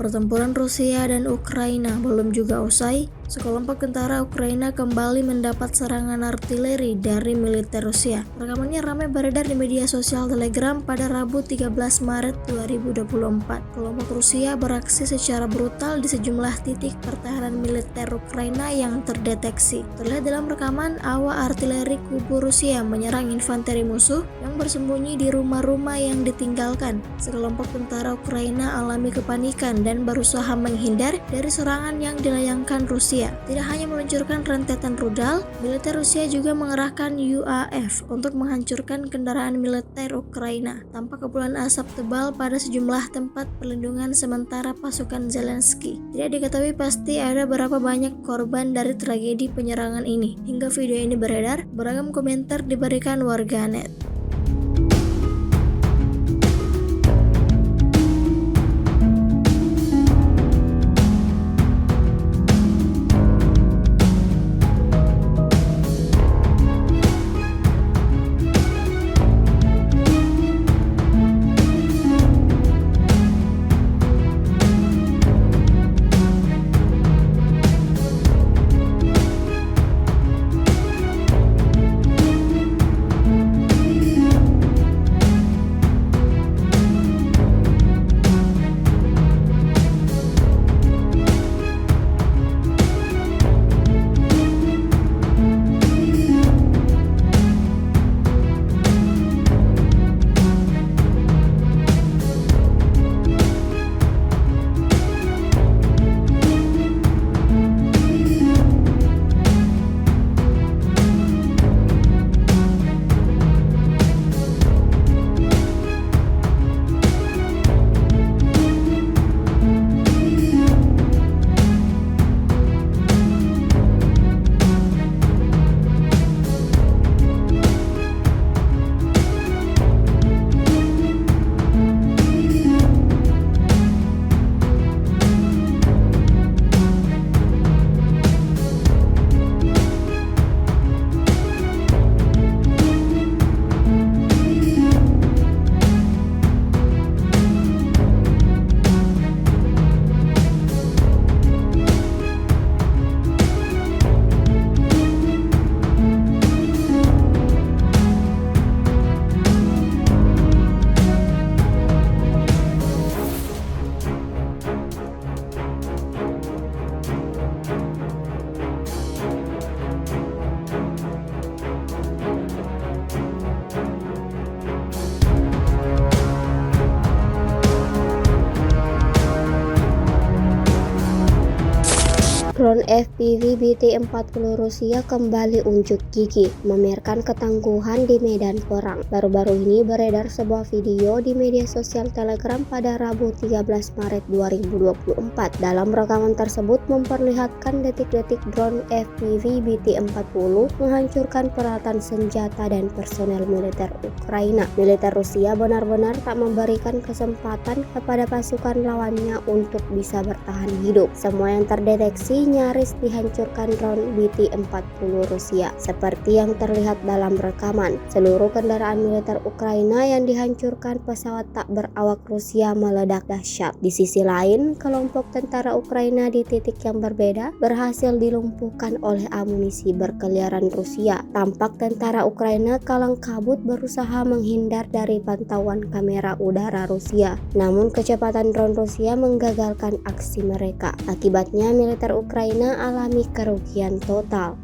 Pertempuran Rusia dan Ukraina belum juga usai, sekelompok tentara Ukraina kembali mendapat serangan artileri dari militer Rusia. Rekamannya ramai beredar di media sosial Telegram pada Rabu 13 Maret 2024. Kelompok Rusia beraksi secara brutal di sejumlah titik pertahanan militer Ukraina yang terdeteksi. Terlihat dalam rekaman, awak artileri kubu Rusia menyerang infanteri musuh yang bersembunyi di rumah-rumah yang ditinggalkan. Sekelompok tentara Ukraina alami kepanikan dan berusaha menghindar dari serangan yang dilayangkan Rusia. Tidak hanya meluncurkan rentetan rudal, militer Rusia juga mengerahkan UAV untuk menghancurkan kendaraan militer Ukraina. Tampak kepulan asap tebal pada sejumlah tempat perlindungan sementara pasukan Zelensky. Tidak diketahui pasti ada berapa banyak korban dari tragedi penyerangan ini. Hingga video ini beredar, beragam komentar diberikan warganet. Drone FPV BT-40 Rusia kembali unjuk gigi, memamerkan ketangguhan di medan perang. Baru-baru ini beredar sebuah video di media sosial Telegram pada Rabu 13 Maret 2024. Dalam rekaman tersebut memperlihatkan detik-detik drone FPV BT-40 menghancurkan peralatan senjata dan personel militer Ukraina. Militer Rusia benar-benar tak memberikan kesempatan kepada pasukan lawannya untuk bisa bertahan hidup. Semua yang terdeteksi nyaris dihancurkan drone BT-40 Rusia. Seperti yang terlihat dalam rekaman, seluruh kendaraan militer Ukraina yang dihancurkan pesawat tak berawak Rusia meledak dahsyat. Di sisi lain, kelompok tentara Ukraina di titik yang berbeda berhasil dilumpuhkan oleh amunisi berkeliaran Rusia. Tampak tentara Ukraina kalang kabut berusaha menghindar dari pantauan kamera udara Rusia. Namun kecepatan drone Rusia menggagalkan aksi mereka. Akibatnya militer Ukraina alami kerugian total.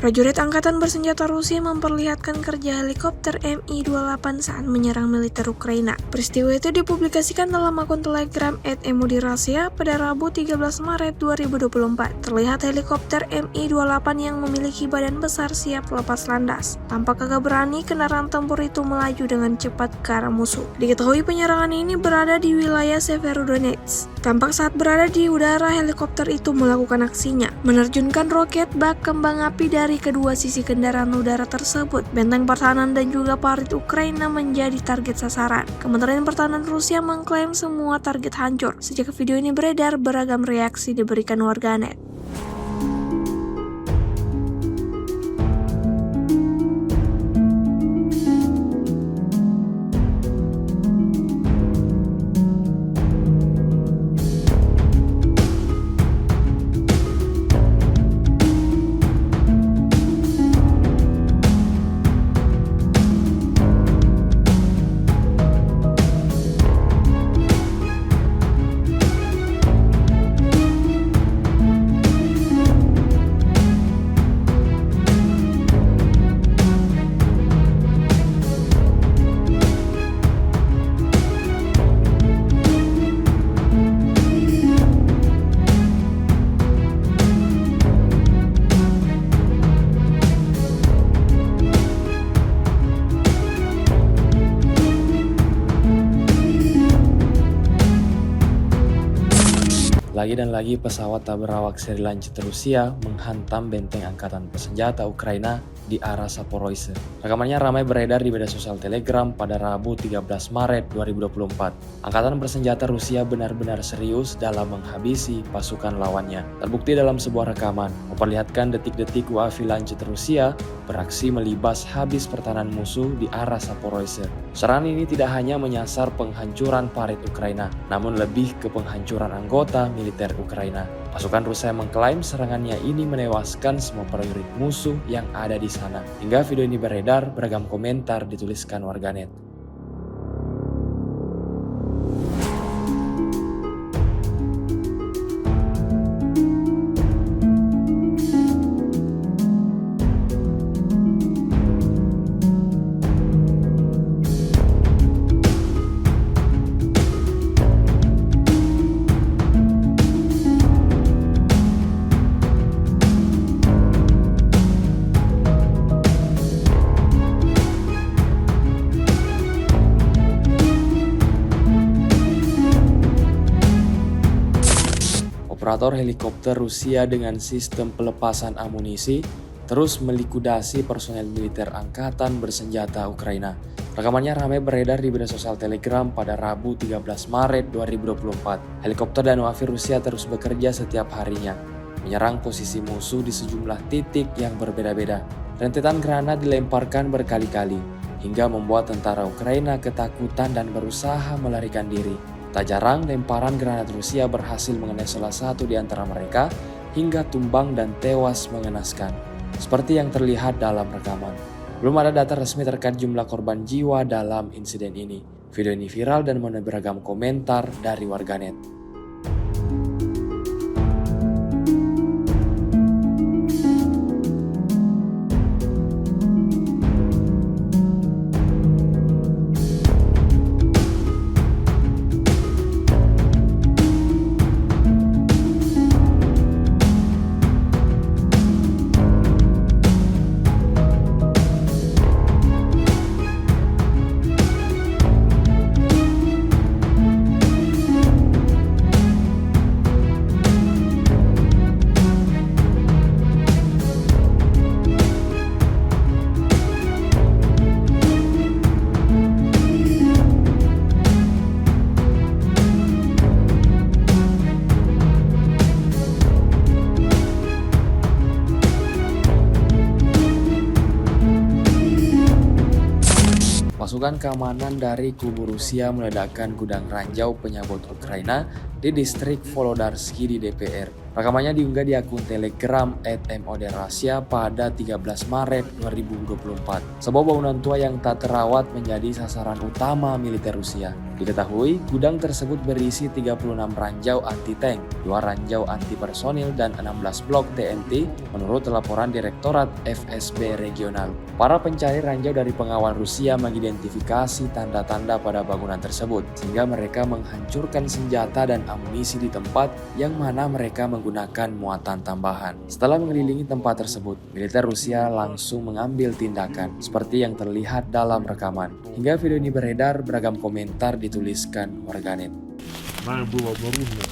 Prajurit Angkatan Bersenjata Rusia memperlihatkan kerja helikopter Mi-28 saat menyerang militer Ukraina. Peristiwa itu dipublikasikan dalam akun Telegram @emudirasya pada Rabu 13 Maret 2024. Terlihat helikopter Mi-28 yang memiliki badan besar siap lepas landas. Tampak agak berani, kendaraan tempur itu melaju dengan cepat ke arah musuh. Diketahui penyerangan ini berada di wilayah Severodonetsk. Tampak saat berada di udara, helikopter itu melakukan aksinya, menerjunkan roket bak kembang api dari kedua sisi kendaraan udara tersebut. Benteng pertahanan dan juga parit Ukraina menjadi target sasaran. Kementerian Pertahanan Rusia mengklaim semua target hancur. Sejak video ini beredar, beragam reaksi diberikan warganet. Lagi dan lagi pesawat tak berawak seri lancet Rusia menghantam benteng angkatan bersenjata Ukraina di arah Zaporizhzhia. Rekamannya ramai beredar di media sosial Telegram pada Rabu 13 Maret 2024. Angkatan bersenjata Rusia benar-benar serius dalam menghabisi pasukan lawannya. Terbukti dalam sebuah rekaman, memperlihatkan detik-detik UAV lancet Rusia beraksi melibas habis pertahanan musuh di arah Zaporizhzhia. Serangan ini tidak hanya menyasar penghancuran parit Ukraina, namun lebih ke penghancuran anggota militer Ukraina. Pasukan Rusia mengklaim serangannya ini menewaskan semua prajurit musuh yang ada di sana. Hingga video ini beredar, beragam komentar dituliskan warganet. Operator helikopter Rusia dengan sistem pelepasan amunisi terus melikuidasi personel militer angkatan bersenjata Ukraina. Rekamannya ramai beredar di media sosial Telegram pada Rabu 13 Maret 2024. Helikopter dan UAV Rusia terus bekerja setiap harinya, menyerang posisi musuh di sejumlah titik yang berbeda-beda. Rentetan granat dilemparkan berkali-kali, hingga membuat tentara Ukraina ketakutan dan berusaha melarikan diri. Tak jarang lemparan granat Rusia berhasil mengenai salah satu di antara mereka hingga tumbang dan tewas mengenaskan, seperti yang terlihat dalam rekaman. Belum ada data resmi terkait jumlah korban jiwa dalam insiden ini. Video ini viral dan menuai beragam komentar dari warganet. Pasukan keamanan dari kubu Rusia meledakkan gudang ranjau penyabot Ukraina di distrik Volodarsky di DPR. Rekamannya diunggah di akun Telegram @moderasia pada 13 Maret 2024. Sebuah bangunan tua yang tak terawat menjadi sasaran utama militer Rusia. Diketahui, gudang tersebut berisi 36 ranjau anti-tank, 2 ranjau anti-personil, dan 16 blok TNT menurut laporan Direktorat FSB Regional. Para pencari ranjau dari pengawal Rusia mengidentifikasi tanda-tanda pada bangunan tersebut, sehingga mereka menghancurkan senjata dan amunisi di tempat yang mana mereka menggunakan muatan tambahan. Setelah mengelilingi tempat tersebut, militer Rusia langsung mengambil tindakan, seperti yang terlihat dalam rekaman. Hingga video ini beredar, beragam komentar dituliskan warganet. Нами было обнаружено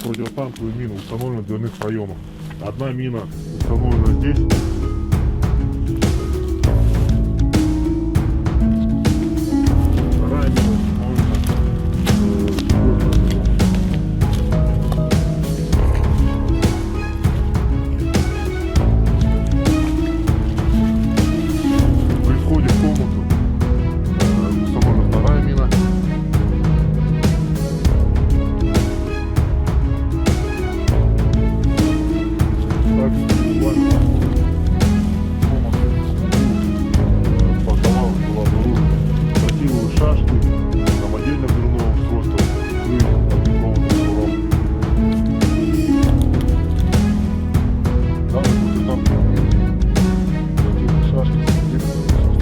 противотанковые мины, установлены в дверных проемах. Одна мина установлена здесь. Вторая мина установлена при входе в комнату установлена вторая мина. Шашки, самодельное взрывное устройство, огнепроводным шнуром. Данный противотанковый мины, шашки, самодельное устройство.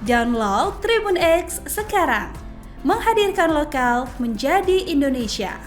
Download Tribun X sekarang, menghadirkan lokal menjadi Indonesia.